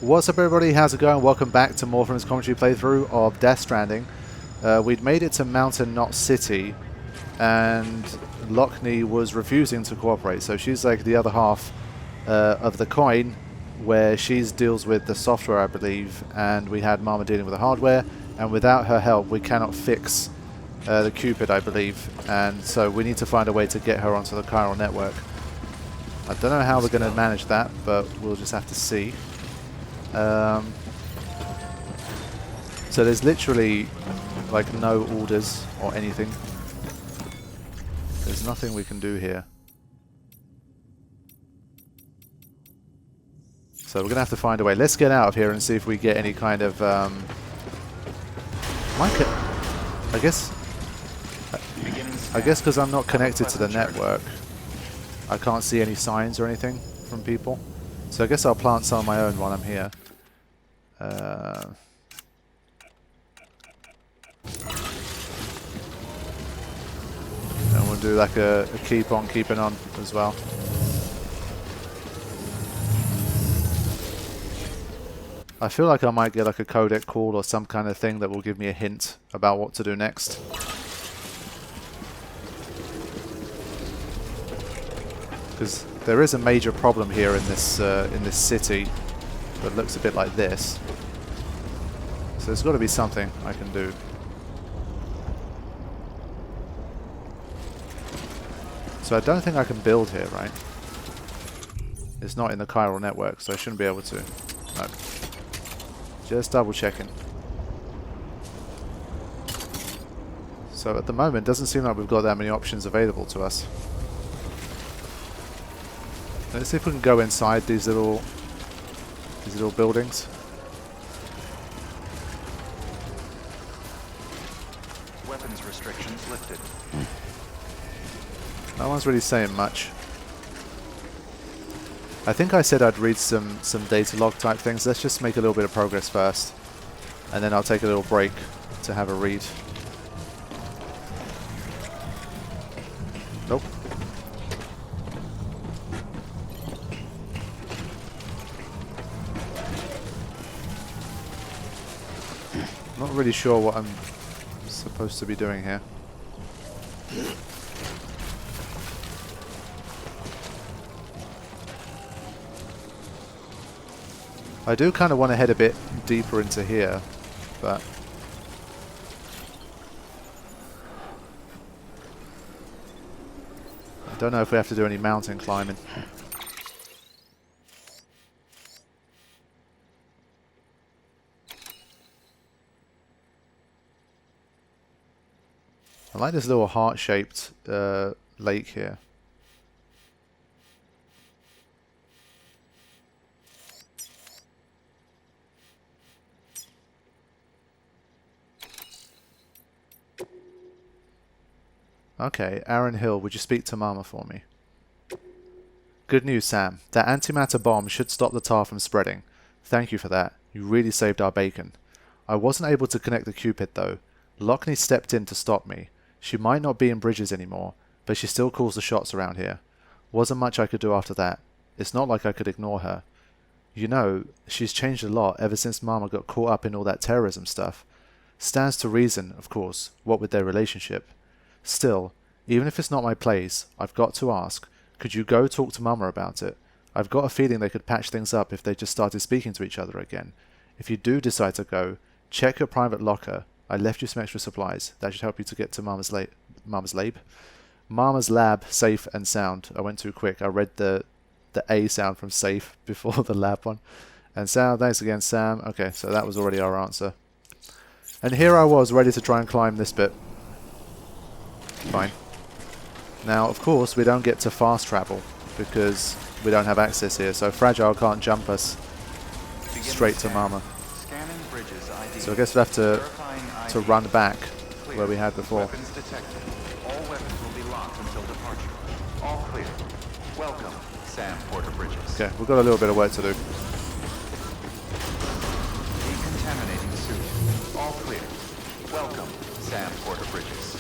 What's up everybody, how's it going? Welcome back to more from his commentary playthrough of Death Stranding. We'd made it to Mountain Knot City and Lockney was refusing to cooperate, so she's like the other half of the coin where she deals with the software, I believe, and we had Mama dealing with the hardware, and without her help we cannot fix the Cupid, I believe, and so we need to find a way to get her onto the chiral network. I don't know how we're going to manage that, but we'll just have to see. So there's literally like no orders or anything. There's nothing we can do here. So we're gonna have to find a way. Let's get out of here and see if we get any kind of I guess because I'm not connected to the network, I can't see any signs or anything from people. So I guess I'll plant some of my own while I'm here. And we'll do like a keep on keeping on as well. I feel like I might get like a codec call or some kind of thing that will give me a hint about what to do next. Because there is a major problem here in this city that looks a bit like this. So there's got to be something I can do. So I don't think I can build here, right? It's not in the chiral network, so I shouldn't be able to. No. Just double checking. So at the moment, it doesn't seem like we've got that many options available to us. Let's see if we can go inside these little buildings. Weapons restrictions lifted. No one's really saying much. I think I said I'd read some data log type things. Let's just make a little bit of progress first, and then I'll take a little break to have a read. Nope. Not really sure what I'm supposed to be doing here. I do kind of want to head a bit deeper into here, but I don't know if we have to do any mountain climbing. I like this little heart-shaped lake here. Okay, Aaron Hill, would you speak to Mama for me? Good news, Sam. That antimatter bomb should stop the tar from spreading. Thank you for that. You really saved our bacon. I wasn't able to connect the Cupid though. Lockney stepped in to stop me. She might not be in Bridges anymore, but she still calls the shots around here. Wasn't much I could do after that. It's not like I could ignore her. You know, she's changed a lot ever since Mama got caught up in all that terrorism stuff. Stands to reason, of course, what with their relationship. Still, even if it's not my place, I've got to ask, could you go talk to Mama about it? I've got a feeling they could patch things up if they just started speaking to each other again. If you do decide to go, check your private locker. I left you some extra supplies. That should help you to get to Mama's lab safe and sound. I went too quick. I read the A sound from safe before the lab one. And sound, thanks again, Sam. Okay, so that was already our answer. And here I was, ready to try and climb this bit. Fine. Now, of course, we don't get to fast travel because we don't have access here, so Fragile can't jump us straight to Mama. So I guess we'll have to run back where we had before. Weapons detected. All weapons will be locked until departure. All clear. Welcome, Sam Porter Bridges. Okay, we've got a little bit of work to do. Decontaminating suit. All clear. Welcome, Sam Porter Bridges.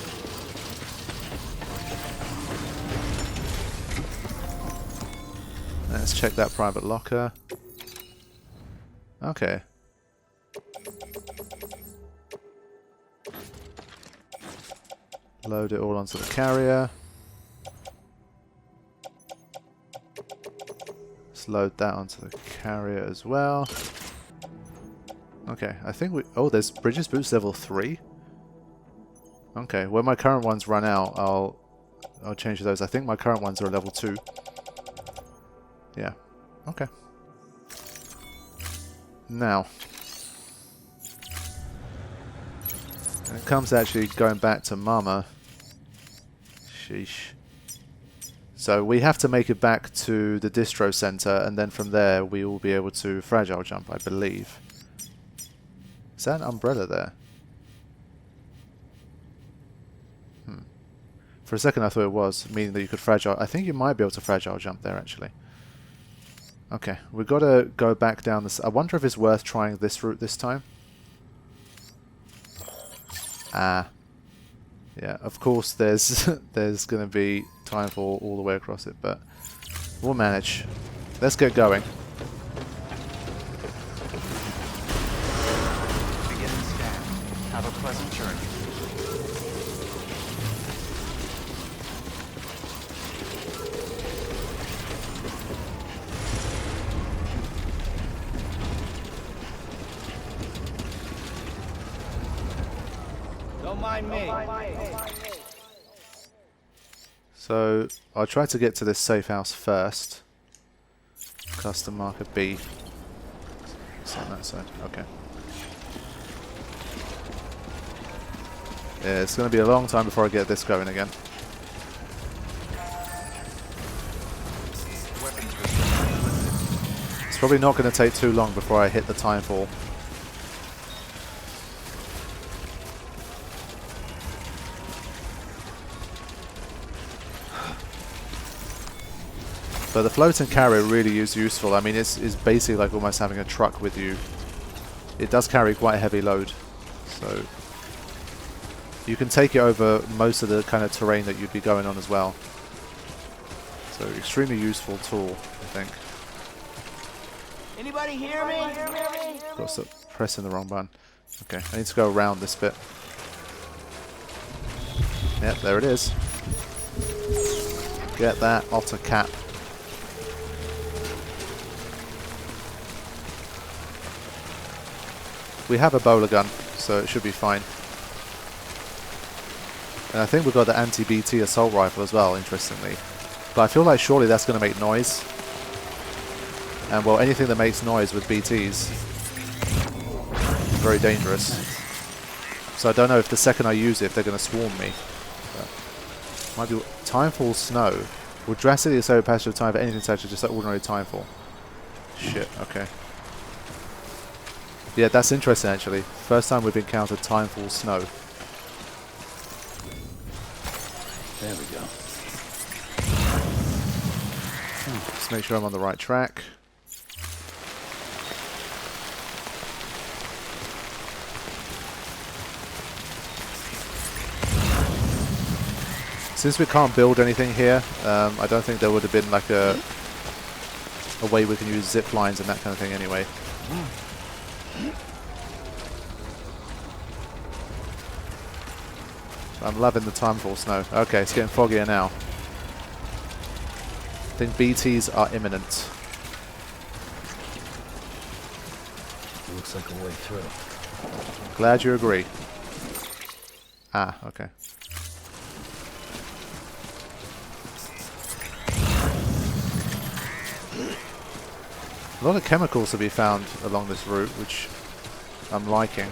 Let's check that private locker. Okay. Load it all onto the carrier. Let's load that onto the carrier as well. Okay, I think we... Oh, there's Bridges Boots level 3? Okay, when my current ones run out, I'll change those. I think my current ones are level 2. Yeah. Okay. Now, when it comes to actually going back to Mama, sheesh. So we have to make it back to the distro center, and then from there we will be able to fragile jump, I believe. Is that an umbrella there? For a second I thought it was, meaning that you could fragile... I think you might be able to fragile jump there, actually. Okay, we've got to go back down this... I wonder if it's worth trying this route this time. Ah. Yeah, of course there's there's going to be time for all the way across it, but we'll manage. Let's get going. Beginning scan. Have a pleasant journey. Don't mind me. So I'll try to get to this safe house first. Custom marker B. It's on that side. Okay. Yeah, it's going to be a long time before I get this going again. It's probably not going to take too long before I hit the timefall. But the floating carrier really is useful. I mean, it's basically like almost having a truck with you. It does carry quite a heavy load, so you can take it over most of the kind of terrain that you'd be going on as well. So extremely useful tool, I think. Anybody hear me? Got to stop pressing the wrong button. Okay, I need to go around this bit. Yep, there it is. Get that otter cap. We have a bowler gun, so it should be fine. And I think we've got the anti-BT assault rifle as well, interestingly. But I feel like surely that's going to make noise. And well, anything that makes noise with BTs is very dangerous. So I don't know if the second I use it, if they're going to swarm me. But might be timefall snow. Will drastically slow passage of time for anything such as just like ordinary timefall. Shit, okay. Yeah, that's interesting actually. First time we've encountered timefall snow. There we go. Just make sure I'm on the right track. Since we can't build anything here, I don't think there would have been like a way we can use zip lines and that kind of thing anyway. I'm loving the timefall snow. Okay, it's getting foggier now. I think BTs are imminent. Looks like a way through. Glad you agree. Ah, okay. A lot of chemicals to be found along this route, which I'm liking.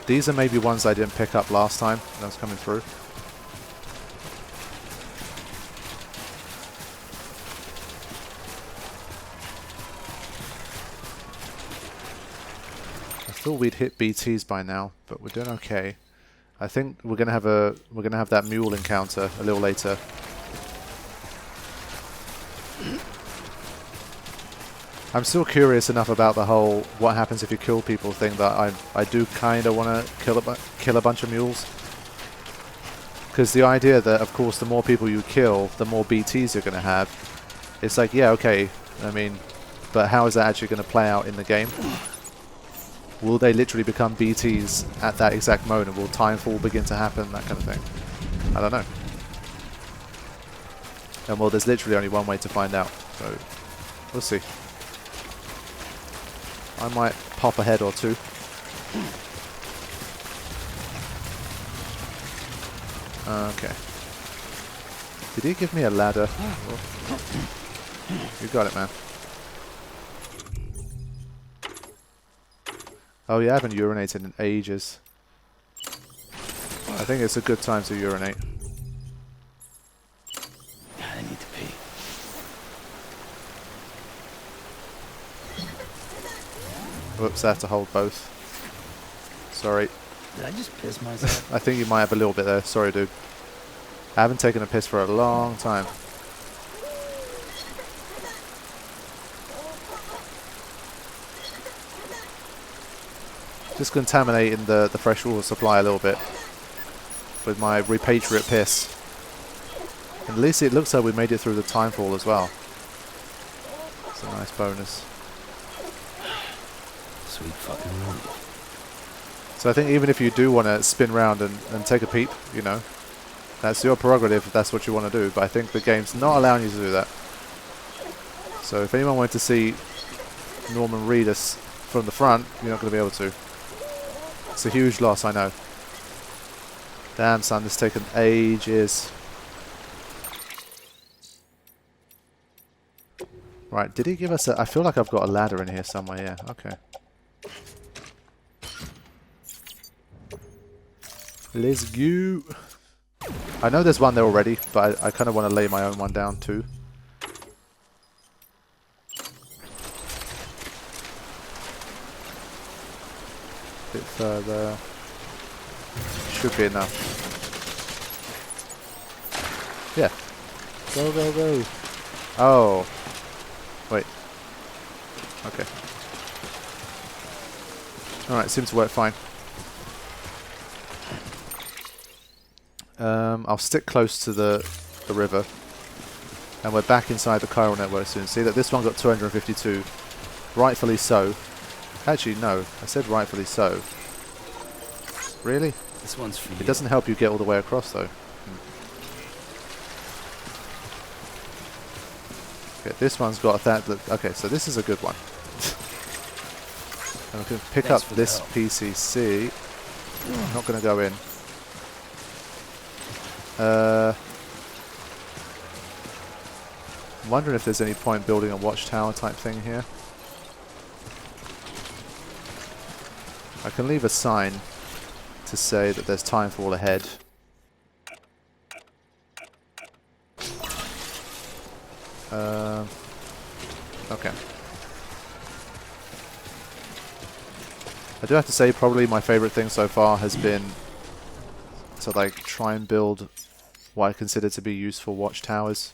These are maybe ones I didn't pick up last time when I was coming through. I thought we'd hit BTs by now, but we're doing okay. I think we're gonna have that mule encounter a little later. I'm still curious enough about the whole what happens if you kill people thing that I do kind of want to kill a bunch of mules. Because the idea that, of course, the more people you kill, the more BTs you're going to have. It's like, yeah, okay. I mean, but how is that actually going to play out in the game? Will they literally become BTs at that exact moment? Will timefall begin to happen? That kind of thing. I don't know. And well, there's literally only one way to find out. So, we'll see. I might pop a head or two. Okay. Did he give me a ladder? You got it, man. Oh yeah, I haven't urinated in ages. I think it's a good time to urinate. I need to pee. Whoops, I have to hold both. Sorry. Did I just piss myself? I think you might have a little bit there. Sorry, dude. I haven't taken a piss for a long time. Just contaminating the fresh water supply a little bit with my repatriate piss. And at least it looks like we made it through the timefall as well. It's a nice bonus. Sweet fucking relief. So I think even if you do want to spin round and take a peep, you know, that's your prerogative if that's what you want to do. But I think the game's not allowing you to do that. So if anyone wanted to see Norman Reedus from the front, you're not going to be able to. It's a huge loss, I know. Damn, son, this has taken ages. Right, did he give us a... I feel like I've got a ladder in here somewhere, yeah, okay. Let's go. I know there's one there already, but I kind of want to lay my own one down too. Bit further. Should be enough. Yeah. Go, go, go. Oh. Wait. Okay. Alright, seems to work fine. I'll stick close to the river. And we're back inside the chiral network soon. See that this one got 252. Rightfully so. Actually, no. I said rightfully so. Really? This one's for you. It doesn't help you get all the way across, though. Okay, this one's got that. Okay, so this is a good one. And we can pick up this PCC. I'm not going to go in. I'm wondering if there's any point building a watchtower type thing here. I can leave a sign to say that there's timefall ahead. Okay. I do have to say probably my favorite thing so far has been to like try and build what I consider to be useful watchtowers.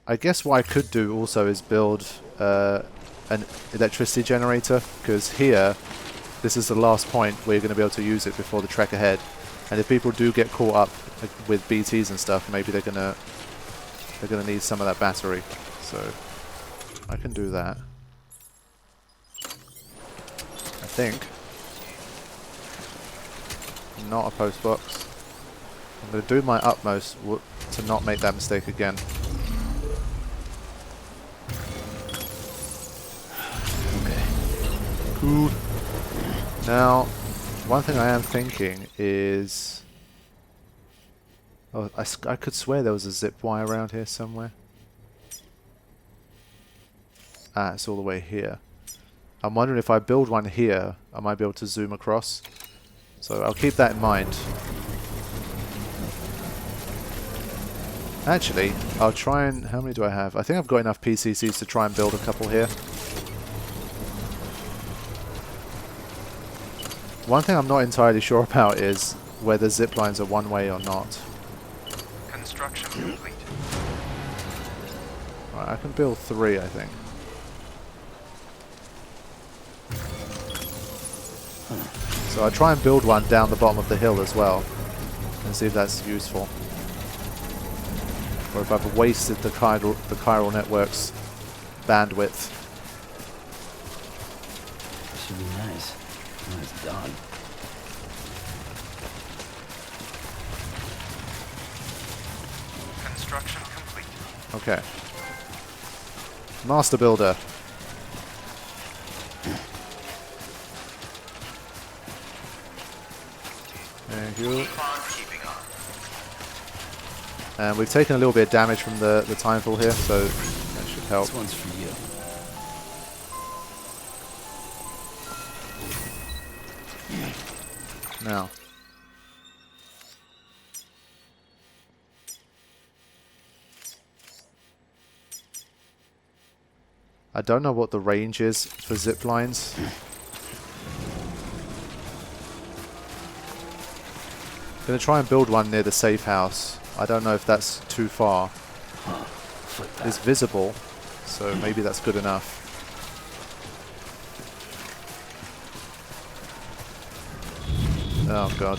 I guess what I could do also is build an electricity generator, because here this is the last point where you're going to be able to use it before the trek ahead. And if people do get caught up with BTs and stuff, maybe they're gonna need some of that battery. So I can do that. I think. Not a post box. I'm going to do my utmost to not make that mistake again. Okay. Cool. Now, one thing I am thinking is... Oh, I could swear there was a zip wire around here somewhere. Ah, it's all the way here. I'm wondering if I build one here, I might be able to zoom across. So I'll keep that in mind. Actually, I'll try and... How many do I have? I think I've got enough PCCs to try and build a couple here. One thing I'm not entirely sure about is whether zip lines are one way or not. Construction complete. Right, I can build 3, I think. So I'll try and build one down the bottom of the hill as well, and see if that's useful. Or if I've wasted the chiral network's bandwidth. to be nice when it's done. Construction complete. Okay. Master Builder. Thank you. Keep on keeping on. And we've taken a little bit of damage from the timefall here, so that should help. This one's for you. Now. I don't know what the range is for zip lines. I'm going to try and build one near the safe house. I don't know if that's too far. Flip that. It's visible, so maybe that's good enough. Oh god.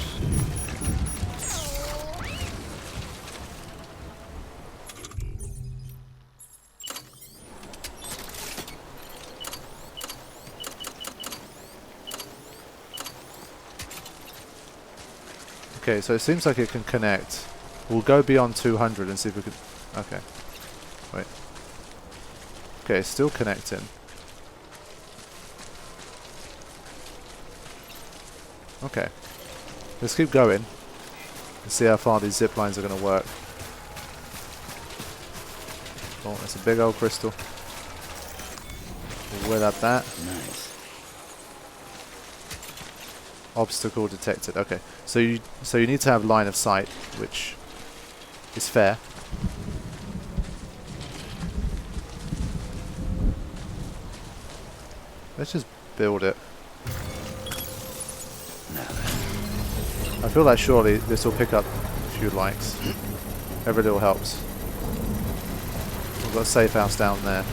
Okay, so it seems like it can connect. We'll go beyond 200 and see if we can... Okay. Wait. Okay, it's still connecting. Okay. Let's keep going and see how far these zip lines are going to work. Oh, that's a big old crystal. We'll whip at that. Nice. Obstacle detected. Okay, so you need to have line of sight, which is fair. Let's just build it. Now I feel like surely this will pick up a few likes. Every little helps. We've got a safe house down there.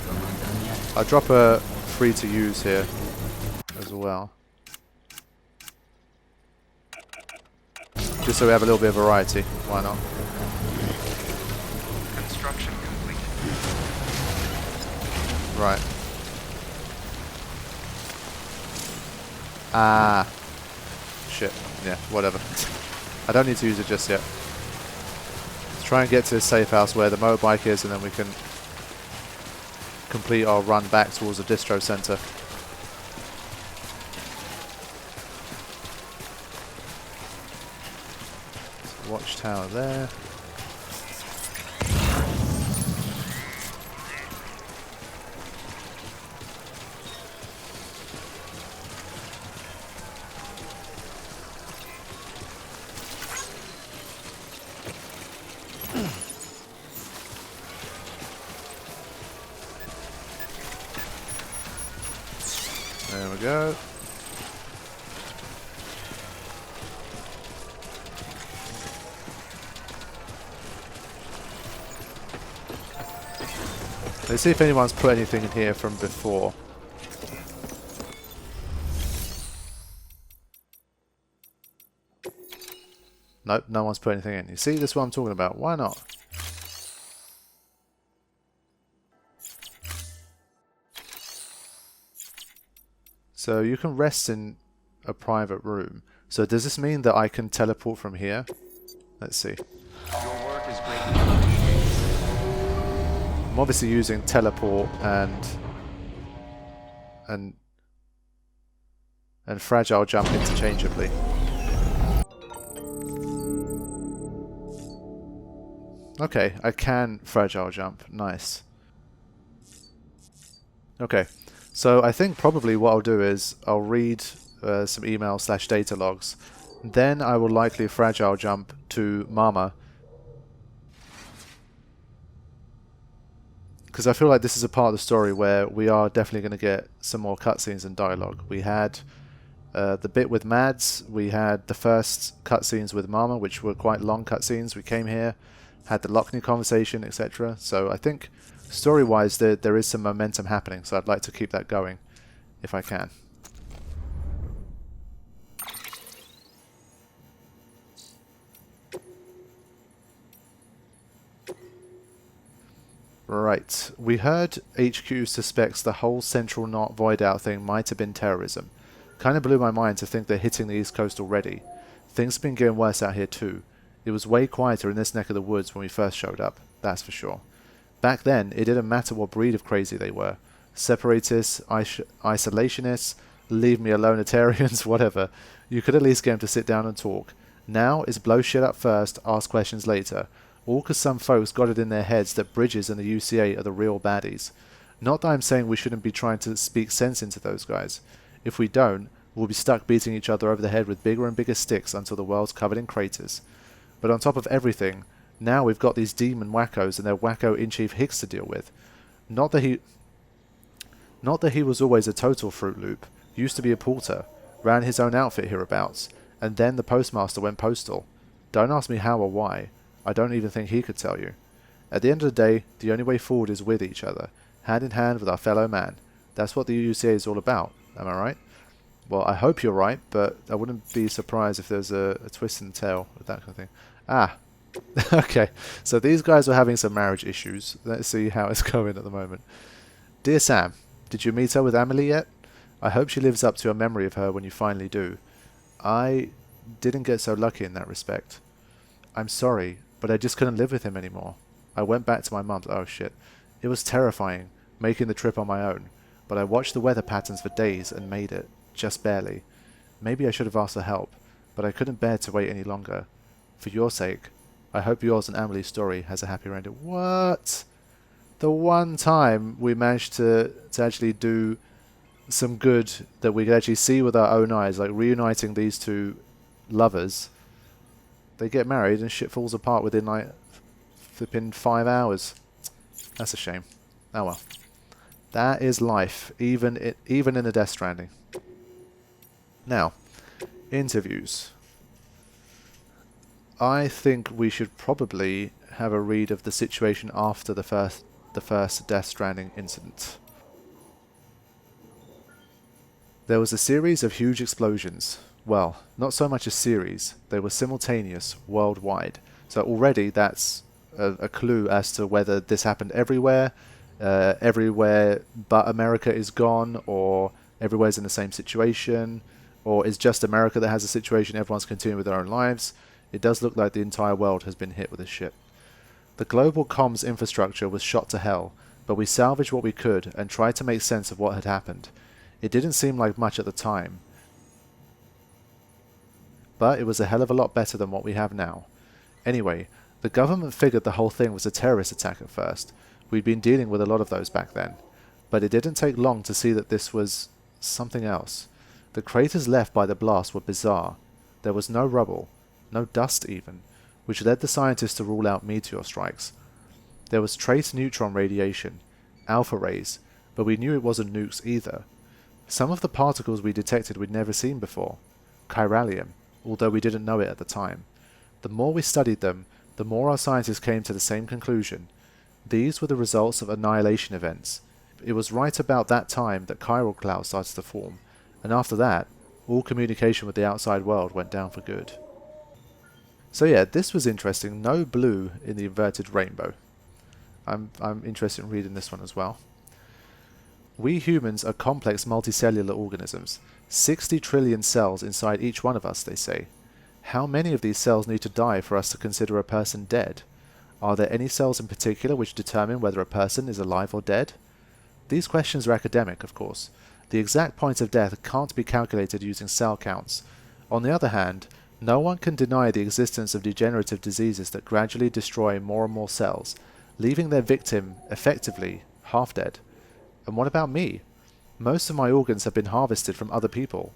still not done yet. I'll drop a free to use here as well. Just so we have a little bit of variety. Why not? Construction complete. Right. Ah. Shit. Yeah, whatever. I don't need to use it just yet. Let's try and get to a safe house where the motorbike is, and then we can complete our run back towards the distro center. Watchtower there. There we go. Let's see if anyone's put anything in here from before. Nope, no one's put anything in. You see, this is what I'm talking about. Why not? So you can rest in a private room. So does this mean that I can teleport from here? Let's see. Your work is greatly appreciated. I'm obviously using teleport and fragile jump interchangeably. Okay, I can fragile jump. Nice. Okay, so I think probably what I'll do is I'll read some email/data logs. Then I will likely fragile jump to Mama. Because I feel like this is a part of the story where we are definitely going to get some more cutscenes and dialogue. We had the bit with Mads, we had the first cutscenes with Mama, which were quite long cutscenes. We came here, had the Lockney conversation, etc. So I think story-wise there is some momentum happening, so I'd like to keep that going if I can. Right. We heard HQ suspects the whole Central Knot Void Out thing might have been terrorism. Kinda blew my mind to think they're hitting the East Coast already. Things have been getting worse out here too. It was way quieter in this neck of the woods when we first showed up, that's for sure. Back then, it didn't matter what breed of crazy they were. Separatists, isolationists, leave me alone-atarians, whatever. You could at least get them to sit down and talk. Now, it's blow shit up first, ask questions later. All because some folks got it in their heads that Bridges and the UCA are the real baddies. Not that I'm saying we shouldn't be trying to speak sense into those guys. If we don't, we'll be stuck beating each other over the head with bigger and bigger sticks until the world's covered in craters. But on top of everything, now we've got these demon wackos and their wacko in-chief Hicks to deal with. Not that he was always a total Fruit Loop. Used to be a porter, ran his own outfit hereabouts, and then the postmaster went postal. Don't ask me how or why. I don't even think he could tell you. At the end of the day, the only way forward is with each other, hand in hand with our fellow man. That's what the UCA is all about, am I right? Well, I hope you're right, but I wouldn't be surprised if there's a twist in the tail with that kind of thing. Ah, okay, so these guys were having some marriage issues. Let's see how it's going at the moment. Dear Sam, did you meet her with Amelie yet? I hope she lives up to your memory of her when you finally do. I didn't get so lucky in that respect. I'm sorry, but I just couldn't live with him anymore. I went back to my mum's. Oh shit. It was terrifying, making the trip on my own, but I watched the weather patterns for days and made it, just barely. Maybe I should have asked for help, but I couldn't bear to wait any longer. For your sake, I hope yours and Amelie's story has a happy ending. What? The one time we managed to actually do some good that we could actually see with our own eyes, like reuniting these two lovers, they get married and shit falls apart within like flipping 5 hours. That's a shame. Oh well. That is life, even in a Death Stranding. Now, interviews. I think we should probably have a read of the situation after the first Death Stranding incident. There was a series of huge explosions. Well, not so much a series, they were simultaneous, worldwide. So already that's a clue as to whether this happened everywhere but America is gone, or everywhere's in the same situation, or is just America that has a situation, everyone's continuing with their own lives. It does look like the entire world has been hit with this shit. The global comms infrastructure was shot to hell, but we salvaged what we could and tried to make sense of what had happened. It didn't seem like much at the time, but it was a hell of a lot better than what we have now. Anyway, the government figured the whole thing was a terrorist attack at first. We'd been dealing with a lot of those back then. But it didn't take long to see that this was something else. The craters left by the blast were bizarre. There was no rubble, no dust even, which led the scientists to rule out meteor strikes. There was trace neutron radiation, alpha rays, but we knew it wasn't nukes either. Some of the particles we detected we'd never seen before. Chiralium, although we didn't know it at the time. The more we studied them, the more our scientists came to the same conclusion. These were the results of annihilation events. It was right about that time that chiral clouds started to form, and after that, all communication with the outside world went down for good. So yeah, this was interesting. No blue in the inverted rainbow. I'm interested in reading this one as well. We humans are complex multicellular organisms. 60 trillion cells inside each one of us, they say. How many of these cells need to die for us to consider a person dead? Are there any cells in particular which determine whether a person is alive or dead? These questions are academic, of course. The exact point of death can't be calculated using cell counts. On the other hand, no one can deny the existence of degenerative diseases that gradually destroy more and more cells, leaving their victim, effectively, half dead. And what about me? Most of my organs have been harvested from other people.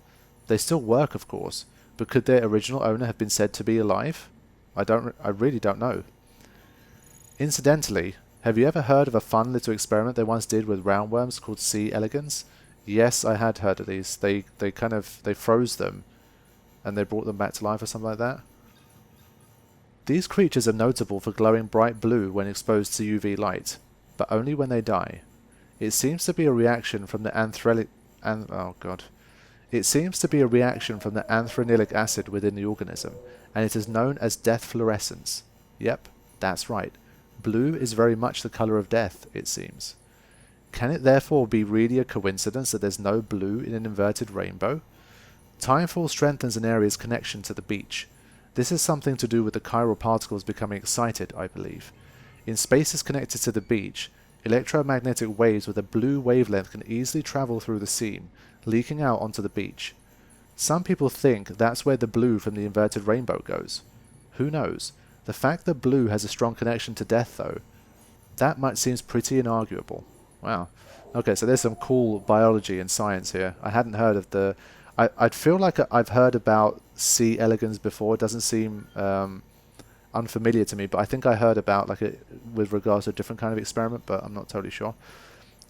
They still work, of course, but could their original owner have been said to be alive? I really don't know. Incidentally, have you ever heard of a fun little experiment they once did with roundworms called C. elegans? Yes, I had heard of these. They froze them and they brought them back to life or something like that. These creatures are notable for glowing bright blue when exposed to UV light, but only when they die. It seems to be a reaction from the anthranilic acid within the organism, and it is known as death fluorescence. Yep, that's right. Blue is very much the color of death, it seems. Can it therefore be really a coincidence that there's no blue in an inverted rainbow? Timefall strengthens an area's connection to the beach. This is something to do with the chiral particles becoming excited, I believe. In spaces connected to the beach, electromagnetic waves with a blue wavelength can easily travel through the seam, leaking out onto the beach. Some people think that's where the blue from the inverted rainbow goes. Who knows? The fact that blue has a strong connection to death, though, that much seems pretty inarguable. Wow. Okay, so there's some cool biology and science here. I hadn't heard of the... I'd feel like I've heard about C. elegans before. It doesn't seem unfamiliar to me, but I think I heard about like with regards to a different kind of experiment, but I'm not totally sure.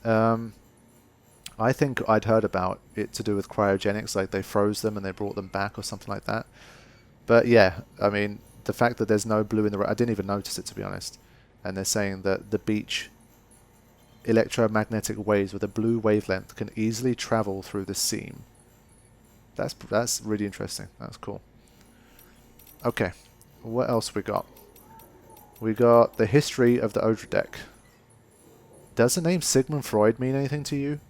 I think I'd heard about it to do with cryogenics, like they froze them and they brought them back or something like that. But yeah, I mean, the fact that there's no blue in the... I didn't even notice it, to be honest. And they're saying that the beach electromagnetic waves with a blue wavelength can easily travel through the seam. That's really interesting. That's cool. Okay, what else we got? We got the history of the Odradek. Does the name Sigmund Freud mean anything to you?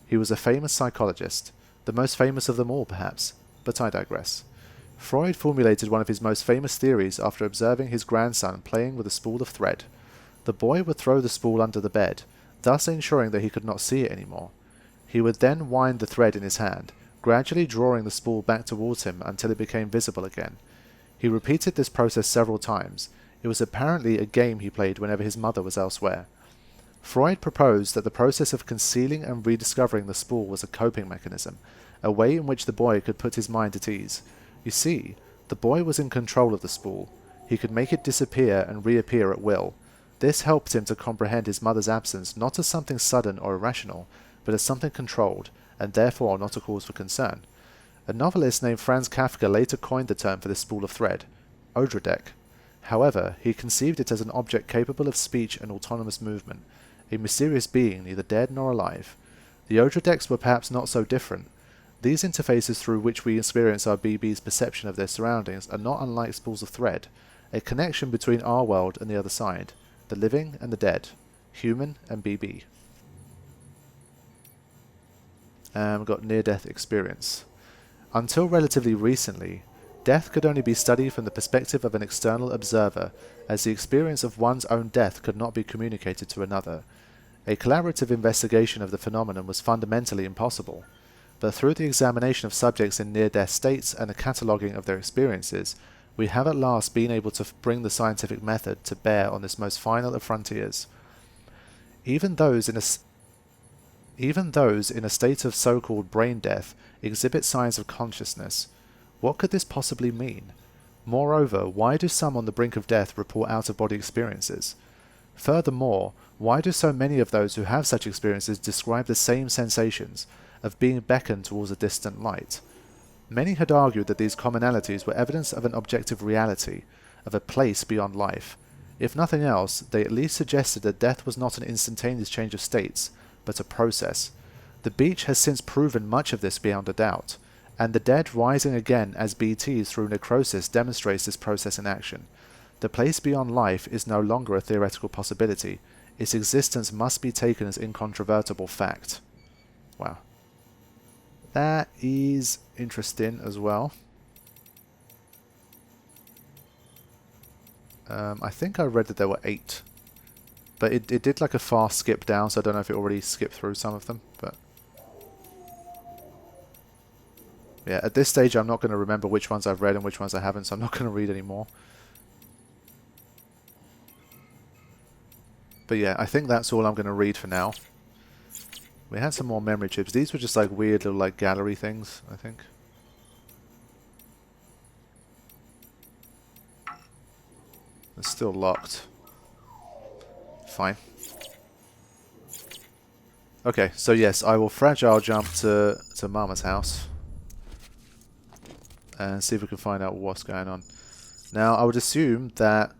He was a famous psychologist, the most famous of them all perhaps, but I digress. Freud formulated one of his most famous theories after observing his grandson playing with a spool of thread. The boy would throw the spool under the bed, thus ensuring that he could not see it anymore. He would then wind the thread in his hand, gradually drawing the spool back towards him until it became visible again. He repeated this process several times. It was apparently a game he played whenever his mother was elsewhere. Freud proposed that the process of concealing and rediscovering the spool was a coping mechanism, a way in which the boy could put his mind at ease. You see, the boy was in control of the spool. He could make it disappear and reappear at will. This helped him to comprehend his mother's absence not as something sudden or irrational, but as something controlled, and therefore not a cause for concern. A novelist named Franz Kafka later coined the term for this spool of thread, Odradek. However, he conceived it as an object capable of speech and autonomous movement, a mysterious being neither dead nor alive. The Odradeks were perhaps not so different. These interfaces through which we experience our BB's perception of their surroundings are not unlike spools of thread, a connection between our world and the other side, the living and the dead, human and BB. We've got near-death experience. Until relatively recently, death could only be studied from the perspective of an external observer, as the experience of one's own death could not be communicated to another. A collaborative investigation of the phenomenon was fundamentally impossible, but through the examination of subjects in near-death states and the cataloguing of their experiences, we have at last been able to bring the scientific method to bear on this most final of frontiers. Even those in a state of so-called brain death exhibit signs of consciousness. What could this possibly mean? Moreover, why do some on the brink of death report out-of-body experiences? Furthermore, why do so many of those who have such experiences describe the same sensations of being beckoned towards a distant light? Many had argued that these commonalities were evidence of an objective reality, of a place beyond life. If nothing else, they at least suggested that death was not an instantaneous change of states, but a process. The beach has since proven much of this beyond a doubt, and the dead rising again as BTs through necrosis demonstrates this process in action. The place beyond life is no longer a theoretical possibility. Its existence must be taken as incontrovertible fact. Wow. That is interesting as well. I think I read that there were 8. But it did like a fast skip down, so I don't know if it already skipped through some of them. But yeah, at this stage I'm not going to remember which ones I've read and which ones I haven't, so I'm not going to read any more. But yeah, I think that's all I'm going to read for now. We had some more memory chips. These were just like weird little like gallery things, I think. It's still locked. Fine. Okay, so yes, I will fragile jump to Mama's house and see if we can find out what's going on. Now, I would assume that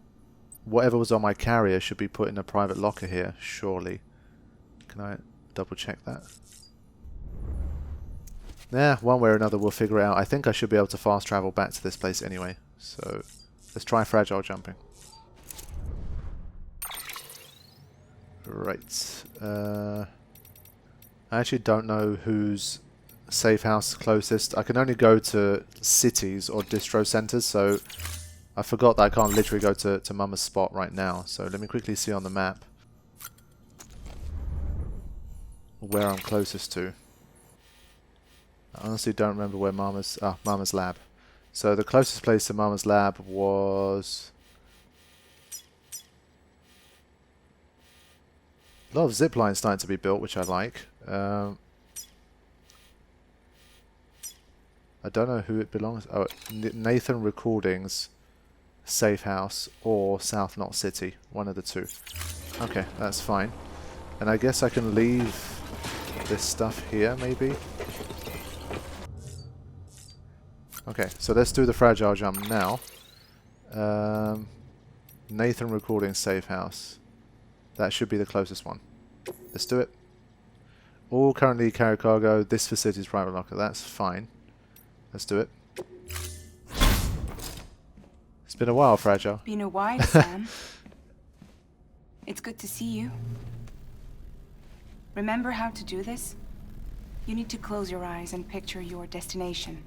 whatever was on my carrier should be put in a private locker here, surely. Can I double check that? Yeah, one way or another we'll figure it out. I think I should be able to fast travel back to this place anyway. So let's try fragile jumping. Right. I actually don't know whose safe house is closest. I can only go to cities or distro centers, so I forgot that I can't literally go to Mama's spot right now. So let me quickly see on the map where I'm closest to. I honestly don't remember where Mama's lab. So the closest place to Mama's lab was a lot of zip lines starting to be built, which I like. I don't know who it belongs. Oh, Nathan Recordings safe house or South Knot City, one of the two. Okay, that's fine. And I guess I can leave this stuff here, maybe. Okay, so let's do the fragile jump now. Nathan Recording safe house. That should be the closest one. Let's do it. All currently carry cargo. This facility is private locker. That's fine. Let's do it. It's been a while, Fragile. Been a while, Sam. It's good to see you. Remember how to do this? You need to close your eyes and picture your destination.